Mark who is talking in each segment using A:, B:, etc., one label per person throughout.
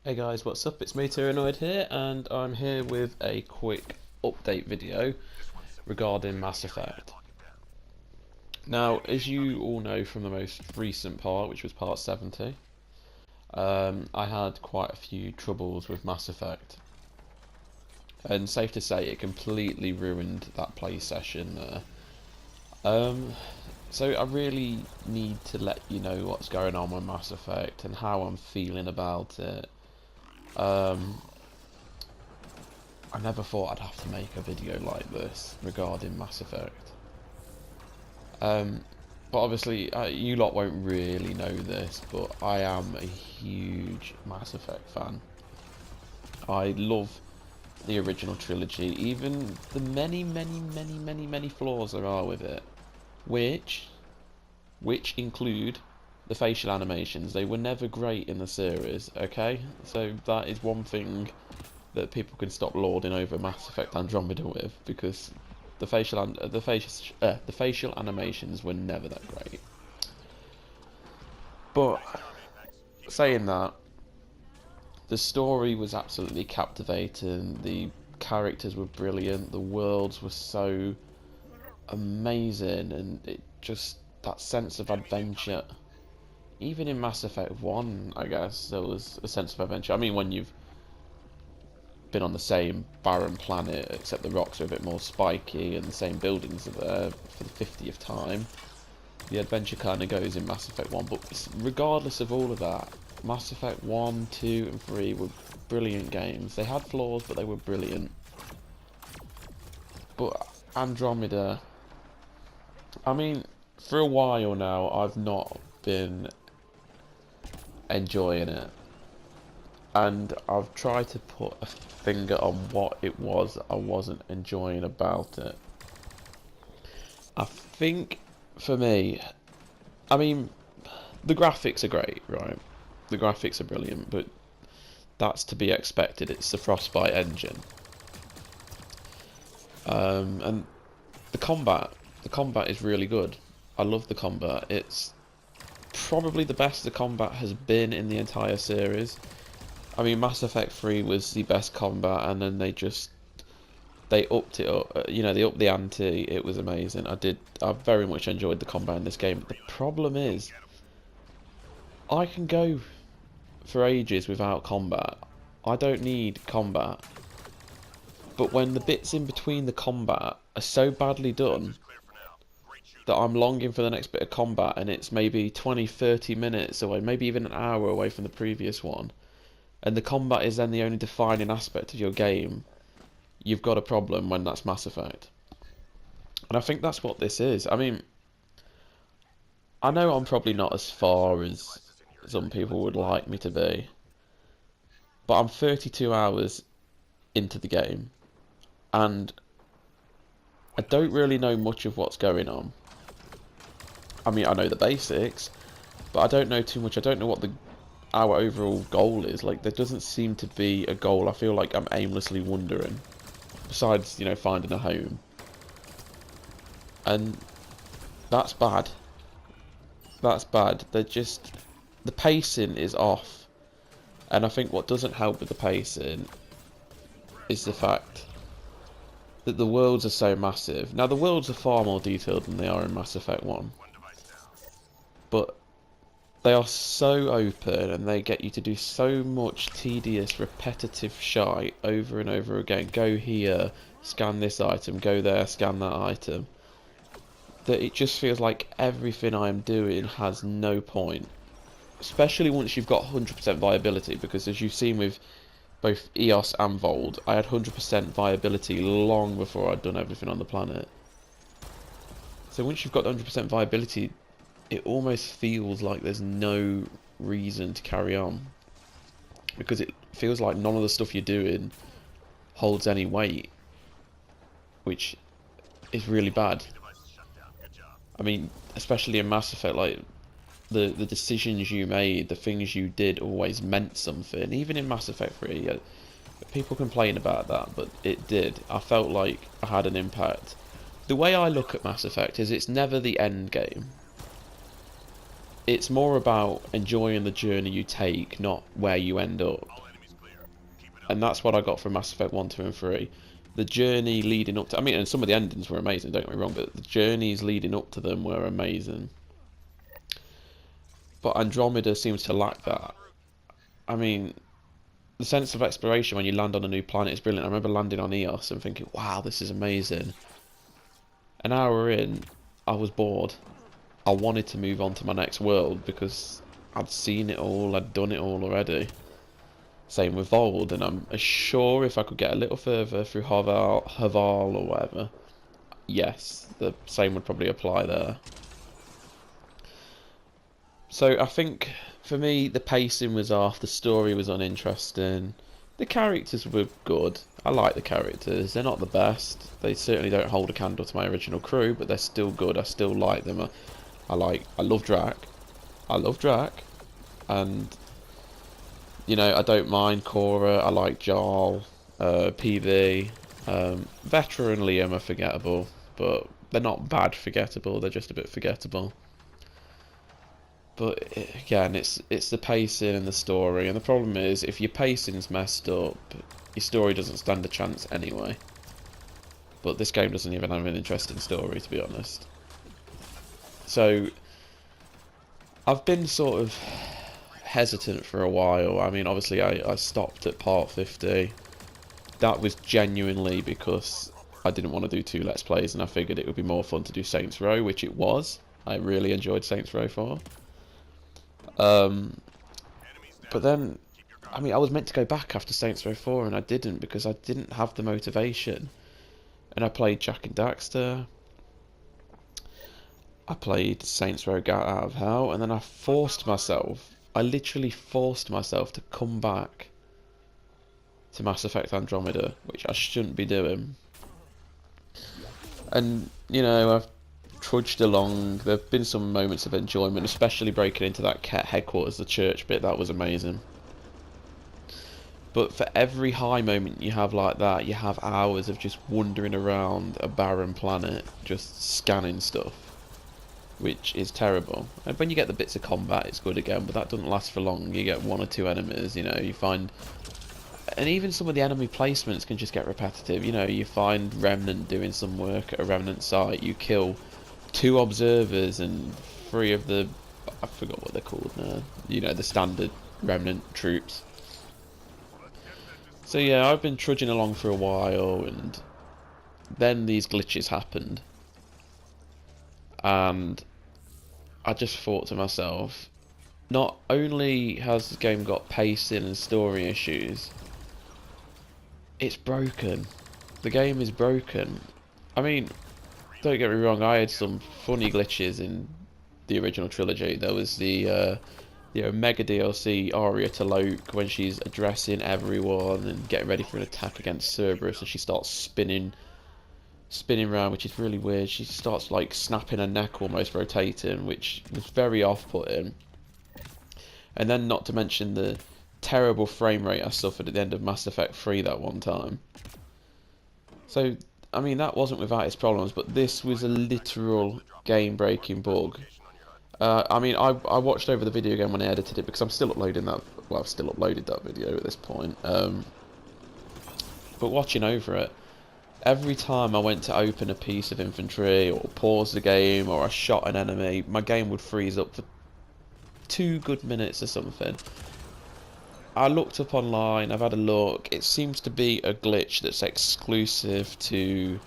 A: Hey guys, what's up? It's me, Tyrannoid here, and I'm here with a quick update video regarding Mass Effect. Now, as you all know from the most recent part, which was part 70, I had quite a few troubles with Mass Effect. And safe to say, it completely ruined that play session there. So I really need to let you know what's going on with Mass Effect and how I'm feeling about it. I never thought I'd have to make a video like this regarding Mass Effect. But obviously, you lot won't really know this, but I am a huge Mass Effect fan. I love the original trilogy, even the many flaws there are with it, which include the facial animations. They were never great in the series, okay? So that is one thing that people can stop lording over Mass Effect Andromeda with, because the facial animations were never that great. But saying that, the story was absolutely captivating. The characters were brilliant. The worlds were so amazing, and it just that sense of adventure. Even in Mass Effect 1, I guess there was a sense of adventure. I mean, when you've been on the same barren planet, except the rocks are a bit more spiky and the same buildings are there for the 50th time, the adventure kind of goes in Mass Effect 1. But regardless of all of that, Mass Effect 1, 2 and 3 were brilliant games. They had flaws, but they were brilliant. But Andromeda, I mean, for a while now I've not been enjoying it, and I've tried to put a finger on what it was I wasn't enjoying about it. I think for me, I mean, the graphics are great, right? The graphics are brilliant, but that's to be expected. It's the Frostbite engine. And the combat is really good. I love the combat. It's probably the best the combat has been in the entire series. I mean, Mass Effect 3 was the best combat, and then they upped it up. They upped the ante. It was amazing. I very much enjoyed the combat in this game. The problem is, I can go for ages without combat. I don't need combat. But when the bits in between the combat are so badly done that I'm longing for the next bit of combat, and it's maybe 20-30 minutes away, maybe even an hour away from the previous one, and the combat is then the only defining aspect of your game, you've got a problem when that's Mass Effect. And I think that's what this is. I mean, I know I'm probably not as far as some people would like me to be, but I'm 32 hours into the game, and I don't really know much of what's going on. I mean, I know the basics, but I don't know too much. I don't know what our overall goal is. Like, there doesn't seem to be a goal. I feel like I'm aimlessly wandering, besides, finding a home. And that's bad. That's bad. The pacing is off. And I think what doesn't help with the pacing is the fact that the worlds are so massive. Now, the worlds are far more detailed than they are in Mass Effect 1. But they are so open, and they get you to do so much tedious, repetitive shite over and over again. Go here, scan this item, go there, scan that item. That it just feels like everything I am doing has no point. Especially once you've got 100% viability, because as you've seen with both EOS and Vold, I had 100% viability long before I'd done everything on the planet. So once you've got 100% viability, it almost feels like there's no reason to carry on, because it feels like none of the stuff you're doing holds any weight, which is really bad. I mean, especially in Mass Effect, like the decisions you made, the things you did always meant something. Even in Mass Effect 3, people complain about that, but it did. I felt like I had an impact. The way I look at Mass Effect is it's never the end game. It's more about enjoying the journey you take, not where you end up. And that's what I got from Mass Effect 1, 2 and 3. The journey leading up to... I mean, and some of the endings were amazing, don't get me wrong, but the journeys leading up to them were amazing. But Andromeda seems to lack that. I mean, the sense of exploration when you land on a new planet is brilliant. I remember landing on Eos and thinking, wow, this is amazing. An hour in, I was bored. I wanted to move on to my next world because I'd seen it all, I'd done it all already. Same with Vold, and I'm sure if I could get a little further through Haval or whatever, yes, the same would probably apply there. So I think, for me, the pacing was off, the story was uninteresting, the characters were good, I like the characters, they're not the best, they certainly don't hold a candle to my original crew, but they're still good, I still like them, I love Drac, and... You know, I don't mind Cora, I like Jarl, PV, Veteran and Liam are forgettable, but they're not bad forgettable, they're just a bit forgettable. But again, it's the pacing and the story, and the problem is, if your pacing's messed up, your story doesn't stand a chance anyway. But this game doesn't even have an interesting story, to be honest. So, I've been sort of hesitant for a while. I mean, obviously I stopped at part 50. That was genuinely because I didn't want to do 2 Let's Plays, and I figured it would be more fun to do Saints Row, which it was. I really enjoyed Saints Row 4. But then, I mean, I was meant to go back after Saints Row 4, and I didn't because I didn't have the motivation. And I played Jak and Daxter. I played Saints Row Get Out of Hell, and then I literally forced myself to come back to Mass Effect Andromeda, which I shouldn't be doing. And, you know, I've trudged along. There have been some moments of enjoyment, especially breaking into that Ket headquarters, the church bit. That was amazing. But for every high moment you have like that, you have hours of just wandering around a barren planet, just scanning stuff, which is terrible. And when you get the bits of combat, it's good again, but that doesn't last for long. You get 1 or 2 enemies, you know, you find... And even some of the enemy placements can just get repetitive. You know, you find Remnant doing some work at a Remnant site, you kill 2 observers and 3 of the... I forgot what they're called now. You know, the standard Remnant troops. So yeah, I've been trudging along for a while, and then these glitches happened. And I just thought to myself, not only has the game got pacing and story issues, it's broken. The game is broken. I mean, don't get me wrong, I had some funny glitches in the original trilogy. There was the Omega DLC Aria to Loke when she's addressing everyone and getting ready for an attack against Cerberus, and she starts spinning around, which is really weird. She starts like snapping her neck, almost rotating, which was very off-putting. And then, not to mention the terrible frame rate I suffered at the end of Mass Effect 3 that one time. So, I mean, that wasn't without its problems, but this was a literal game-breaking bug. I mean, I watched over the video again when I edited it, because I'm still uploading that. Well, I've still uploaded that video at this point. But watching over it, every time I went to open a piece of infantry, or pause the game, or I shot an enemy, my game would freeze up for 2 good minutes or something. I looked up online, I've had a look, it seems to be a glitch that's exclusive to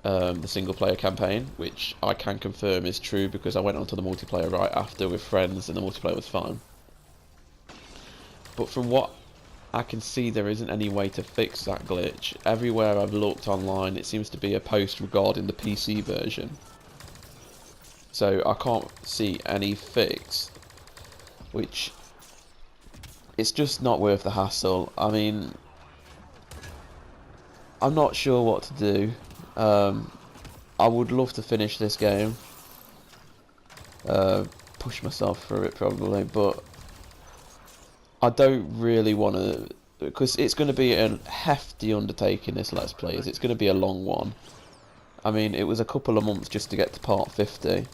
A: the single player campaign, which I can confirm is true because I went onto the multiplayer right after with friends and the multiplayer was fine. But from what I can see, there isn't any way to fix that glitch. Everywhere I've looked online, it seems to be a post regarding the PC version. So I can't see any fix, which it's just not worth the hassle. I mean, I'm not sure what to do. I would love to finish this game, push myself through it probably, but I don't really want to, because it's going to be a hefty undertaking, this Let's Plays. It's going to be a long one. I mean, it was a couple of months just to get to part 50,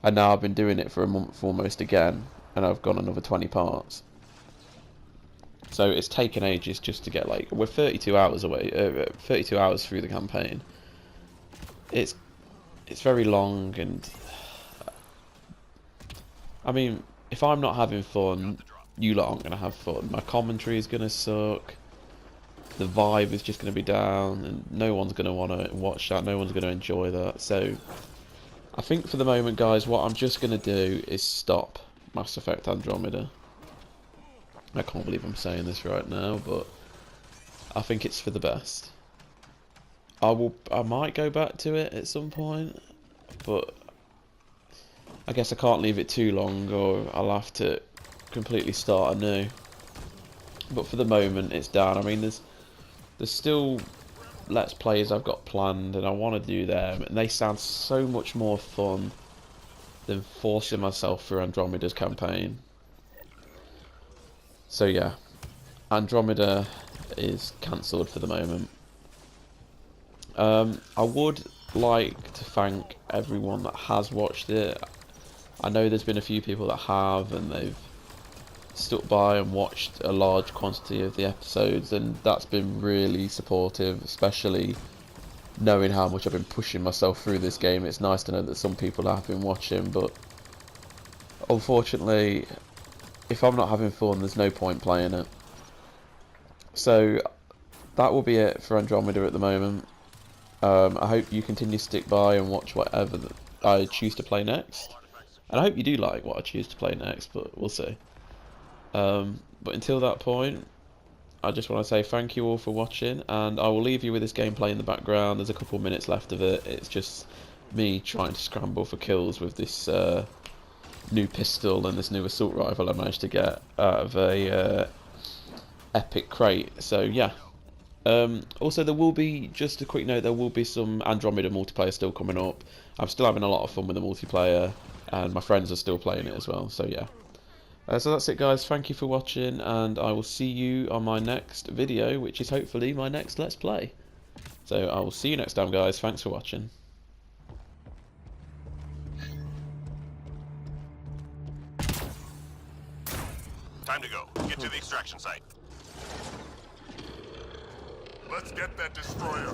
A: and now I've been doing it for a month almost again, and I've gone another 20 parts. So it's taken ages just to get, like, we're 32 hours away, 32 hours through the campaign. It's very long, and I mean, if I'm not having fun, you lot aren't gonna have fun. My commentary is gonna suck. The vibe is just gonna be down, and no one's gonna want to watch that. No one's gonna enjoy that. So I think for the moment, guys, what I'm just gonna do is stop Mass Effect Andromeda. I can't believe I'm saying this right now, but I think it's for the best. I might go back to it at some point, but I guess I can't leave it too long, or I'll have to completely start anew. But for the moment, it's down. I mean, there's still Let's Plays I've got planned, and I want to do them, and they sound so much more fun than forcing myself through Andromeda's campaign. So yeah, Andromeda is cancelled for the moment. I would like to thank everyone that has watched it. I know there's been a few people that have, and they've stuck by and watched a large quantity of the episodes, and that's been really supportive, especially knowing how much I've been pushing myself through this game. It's nice to know that some people have been watching, but unfortunately, if I'm not having fun, there's no point playing it. So that will be it for Andromeda at the moment. I hope you continue to stick by and watch whatever I choose to play next. And I hope you do like what I choose to play next, but we'll see. But until that point, I just want to say thank you all for watching, and I will leave you with this gameplay in the background. There's a couple minutes left of it. It's just me trying to scramble for kills with this new pistol and this new assault rifle I managed to get out of a epic crate. So yeah. Also, there will be, just a quick note, there will be some Andromeda multiplayer still coming up. I'm still having a lot of fun with the multiplayer, and my friends are still playing it as well, so yeah. So that's it, guys. Thank you for watching, and I will see you on my next video, which is hopefully my next Let's Play. So I will see you next time, guys. Thanks for watching.
B: Time to go. Get to the extraction site. Let's get that destroyer.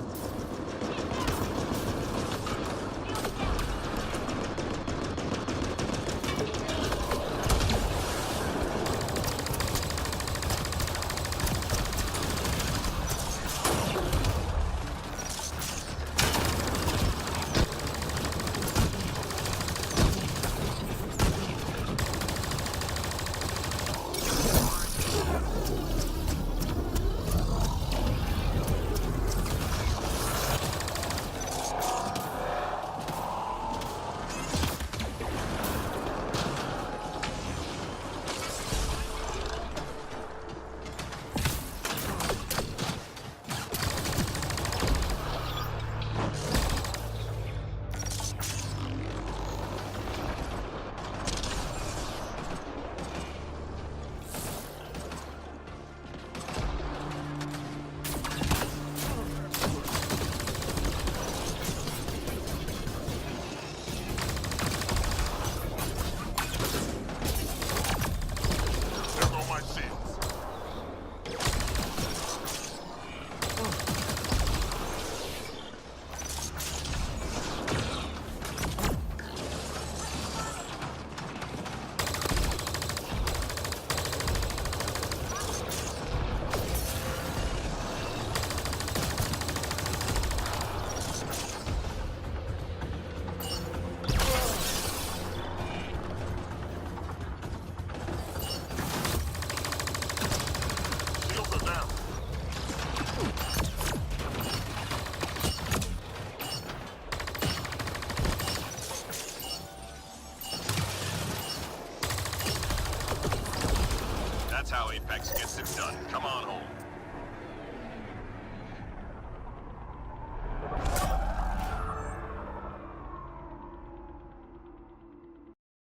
B: Shields are down.